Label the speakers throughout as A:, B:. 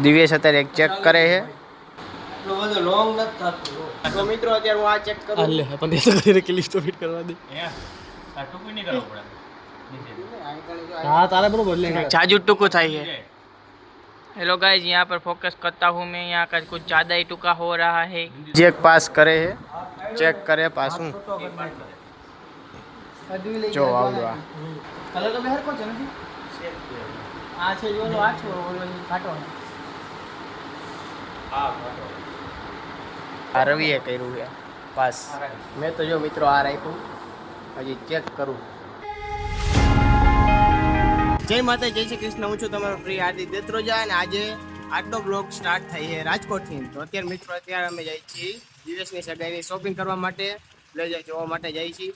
A: દિવ્યેશ અત્યારે એક ચેક કરે છે. તો મિત્રો અત્યારે હું આ ચેક કરું.
B: હાલે પણ એ તો કરીને કે લિસ્ટ ફિટ કરવા દે.
C: આ ટૂંકું નહીં કરવું પડે.
B: हाँ तारा बरोबर ले
A: जाजू टुकु चाहिए. हेलो गाइस, यहाँ पर फोकस करता हूँ मैं. यहाँ का कुछ ज़्यादा ही टुका हो रहा है. चेक पास करे है, चेक करे पास हूँ. जो आवडवा
B: कलर तो बहार को છે નથી આ છે જો લો આ છો ઓલો કાટો
A: આ રવિએ કર્યું છે પાસ. મેં તો જો મિત્રો આ રાખ્યું, હજી ચેક કરું. જય માતા, જય શ્રી કૃષ્ણ. હું છું તમારો પ્રિય હાર્દિક દેત્રોજા અને આજે આજનો બ્લોગ સ્ટાર્ટ થાય છે રાજકોટથી. તો અત્યારે મિત્રો અત્યારે અમે જઈએ છીએ દિવ્યેશની સગાઈની શોપિંગ કરવા માટે, બ્લેઝર જોવા માટે જઈએ છીએ.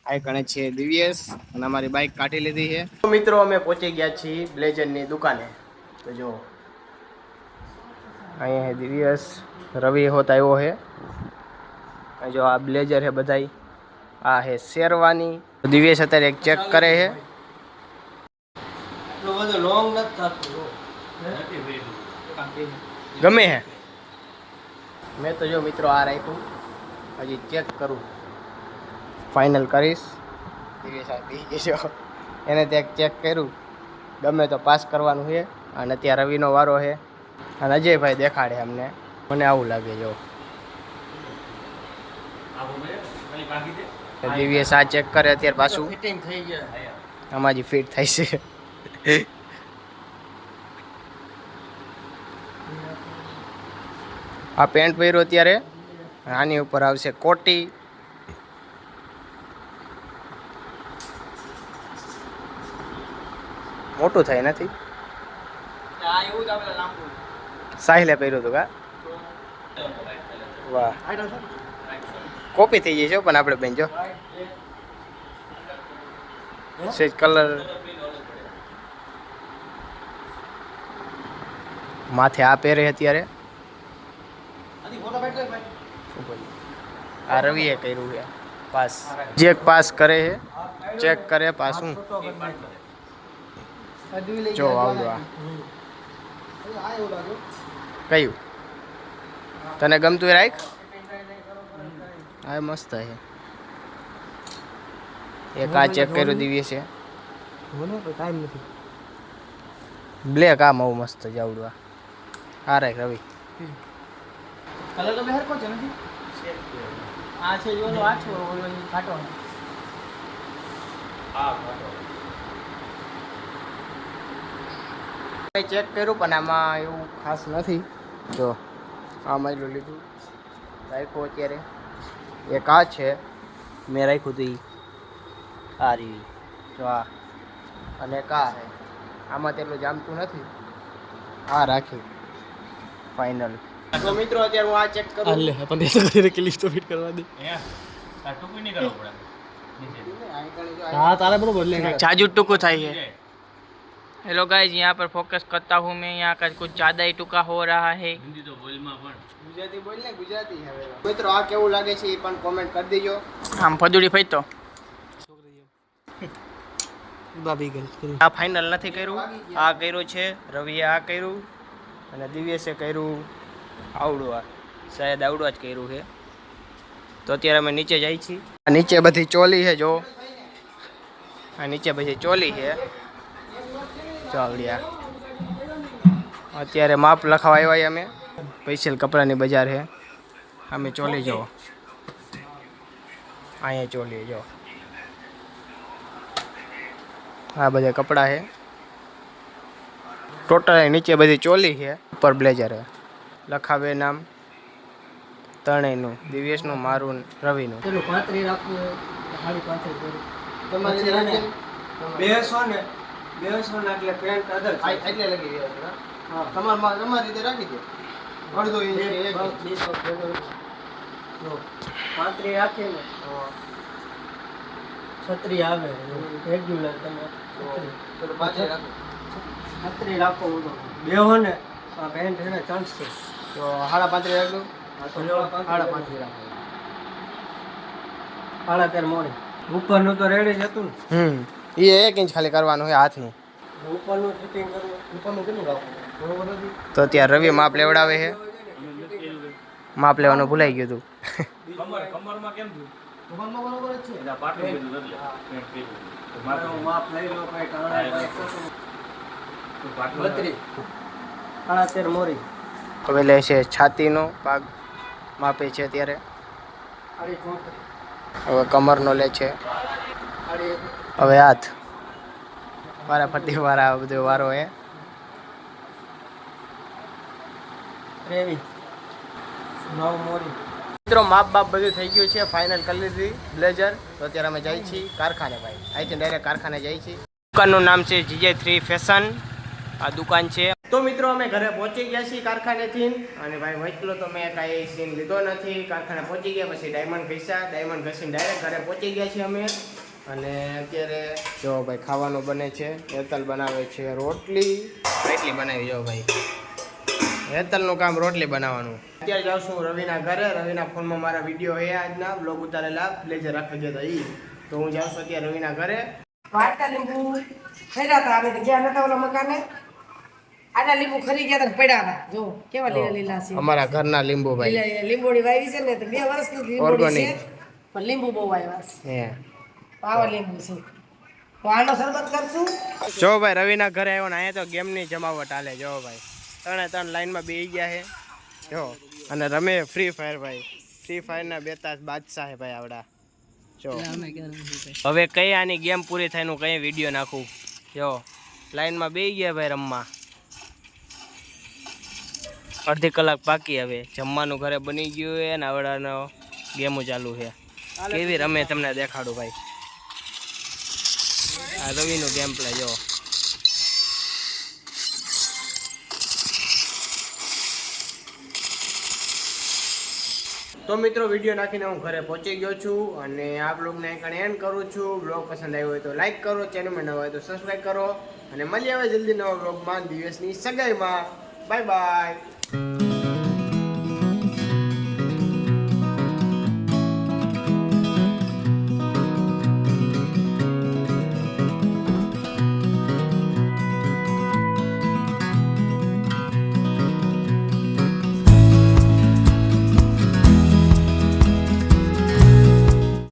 A: આ કણે છે દિવ્યેશ અને અમારી બાઇક કાઢી લીધી છે. તો મિત્રો અમે પહોંચી ગયા છીએ બ્લેઝરની દુકાને. તો જો અહીંયા છે દિવ્યેશ, રવિ હોત આવ્યો છે. જો આ બ્લેઝર છે બધાય, આ છે શેરવાની. દિવ્યેશ અત્યારે એક ચેક કરે છે. ગમે હે. મેં તો જો મિત્રો આ રાખ્યું, હજી ચેક કરું, ફાઇનલ કરીશ. એને ત્યાં ચેક કર્યું, ગમે તો પાસ કરવાનું છે. અને ત્યાં રવિનો વારો છે અને અજયભાઈ દેખાડે અમને. મને આવું લાગે. જો દિવ્યેશ આ ચેક કરે અત્યારે પાછું ફિટિંગ થઈ જાય, આમાં ફિટ થાય છે. આ પેન્ટ પહેર્યું અત્યારે, આની ઉપર આવશે કોટી. મોટું થાય નથી. સાહિલે પહેર્યું હતું કા? વાહ, કોપી થઈ જાય છે પણ આપણે બેન જો સેજ કલર. માથે આ પહેરે અત્યારે. આ રવિએ કર્યું છે પાસ. ચેક પાસ કરે છે, ચેક કરે પાસ હું. જો આવડવા કયું તને ગમતું રાખ. આ મસ્ત છે. એક આ ચેક કર્યું દિવ્યેશે.
B: ટાઈમ નથી.
A: બ્લેક આમ આવું મસ્ત જ આવડવા. આ રાખ રવિ.
B: કલર તો બહાર કો છે નથી આ છે જો લો આ છો ઓલો કાટો
A: ચેક કર્યું પણ આમાં એવું ખાસ નથી. જો આમાં એટલું લીધું રાખ્યું અત્યારે. એક આ છે મેં રાખ્યું હતું આ રીવી. જો આ અને એક આ છે, આમાં તેટલું જામતું નથી. આ રાખ્યું ફાઇનલ. તો મિત્રો અત્યારે હું આ ચેક કરું.
B: હાલે પણ એ તો કરીને કે લિસ્ટ ફિટ કરવા દે.
C: આ ટૂંકું નહીં કરવું પડે.
B: हाँ तारा बरोबर ले
A: जाजू टुकु चाहिए. हेलो गाइस, यहाँ पर फोकस करता हूँ मैं. यहाँ का कुछ ज़्यादा ही टुका हो रहा है.
C: હિન્દી તો બોલમાં પણ
A: ગુજરાતી બોલ ને, ગુજરાતી હવે. મિત્રો આ કેવું લાગે છે એ પણ કોમેન્ટ કરી દેજો. આમ ફદુડી ફઈતો
B: બાબી ગલ
A: આ ફાઇનલ નથી કર્યું. આ કર્યું છે રવિએ, આ કર્યું અને દિવ્યેશે કર્યું આવડું. આ શાયદ આવડું જ કર્યું છે. તો અત્યારે અમે નીચે જઈએ છીએ. આ નીચે બધી ચોલી છે. જો આ નીચે બધી ચોલી છે. ચાવડિયા અત્યારે માપ લખાવા આવ્યા અમે. સ્પેશિયલ કપડાની બજાર છે. અમે ચોલી જો અહીંયા ચોલી જો આ બધા કપડાં છે. ટોટલ નીચે બધી ચોલી છે, ઉપર બ્લેઝર છે. લખાવે નામ ત્રણેયનું, દિવ્યેશનું, મારું, રવિનું.
B: ચલો 35 રાખવું 35 કરું
A: તમારે
B: બેસો ને એટલે પેન્ટ અદર
A: એટલે લગી ગયા છે. હા, તમારી રીતે રાખી દો. અડધો ઇંચ
B: 35 રાખીએ ને છત્રી આવે રેગ્યુલર. તમે છત્રી રાખો બેહો ને આ પેન્ટ છે ને ચાન્સ છે
A: તો 35 રાખજો. 35 રાખો.
B: 13.5 મોડી ઉપરનું તો રેડી જ હતું ને.
A: એ 1 ઇંચ ખાલી કરવાનું હોય હાથનું.
B: ઉપરનું ફિટિંગ કરવું ઉપરનું કેટલું રાખવું
A: તો ત્યાં રવિ માપ લેવડાવે છે. માપ લેવાનું ભૂલાઈ ગયું હતું.
C: કમરમાં કેમ થયું?
B: ભગવાનમાં બરોબર જ છે.
C: એટલે આ પાટલું કીધું એટલે પેન્ટ પહેર્યું. તો માપ તો પાટલું
B: 73 મોરી.
A: હવે લે છે છાતીનો ભાગ માપે છે ત્યારે. હવે કમરનો લે છે. હવે હાથ વારા ફરતી વારા બધો વારો હે.
B: 23 9 મોરી.
A: મિત્રો માપ બાપ બધું થઈ ગયું છે, ફાઇનલ કરી લીધી બ્લેઝર. તો અત્યારે અમે જઈએ છીએ કારખાને ભાઈ. અહીંથી ડાયરેક્ટ કારખાને જઈએ છીએ. દુકાનનું નામ છે GJ3 ફેશન. આ દુકાન છે. તો મિત્રો અમે ઘરે પહોંચી ગયા છીએ કારખાનેથી. અને ભાઈ વચલો તો મેં કાંઈ સીન લીધો નથી. કારખાને પહોંચી ગયા પછી ડાયમંડ ઘસીને ડાયરેક્ટ ઘરે પહોંચી ગયા છીએ અમે. અને અત્યારે જો ભાઈ ખાવાનું બને છે. હેતલ બનાવે છે રોટલી બનાવી. જો ભાઈ હેતલનું કામ રોટલી બનાવવાનું. અત્યારે જાઉં છું રવિના ઘરે. રવિના ફોનમાં મારા વિડીયો હે આજના બ્લોગ ઉતારેલા બ્લેઝર રાખી ગયો તો તો હું જાઉં છું અત્યારે રવિના ઘરે.
D: વાટકા લીંબુ ખર્યા હતા અમે ગયા નતા ઓલા મકાને. આના લીંબુ ખરી ગયા હતા પડ્યા હતા. જો કેવા લીલા લીલા છે.
A: અમારા ઘરના લીંબુ ભાઈ.
D: લીંબોડી વાવી છે ને તો 2 વર્ષની લીંબોડી છે પણ લીંબુ બહુ આવ્યા છે.
A: હે
D: આવા લીંબુ છે. તો આનો શરબત કરશું.
A: જો ભાઈ રવિના ઘરે આવ્યો ને અહીંયા તો ગેમની જમાવટ હાલે. જો ભાઈ 3 લાઈનમાં બેસી ગયા છે. જો અને રમે ફ્રી ફાયર ભાઈ. ફ્રી ફાયરના બેતાજ બાદશાહ હે ભાઈ આવડા. જો હવે કઈ આની ગેમ પૂરી થાય નું કઈ વિડીયો નાખું. જો લાઈનમાં બેસી ગયા ભાઈ રમવા. અડધી કલાક બાકી. હવે જમવાનું ઘરે બની ગયું છે ને આવડાનો ગેમો ચાલુ છે. કેવી રમે તમને દેખાડું ભાઈ. આ રવિનું ગેમ પ્લે જો. તો મિત્રો વિડીયો નાખીને હું ઘરે પહોંચી ગયો છું અને આ બ્લોગને અહીં એન્ડ કરું છું. બ્લોગ પસંદ આવ્યો હોય તો લાઈક કરો, ચેનલમાં નવા હોય તો સબસ્ક્રાઈબ કરો અને મળી આવે જલ્દી નવા બ્લોગમાં દિવસની સગાઈમાં. Bye bye.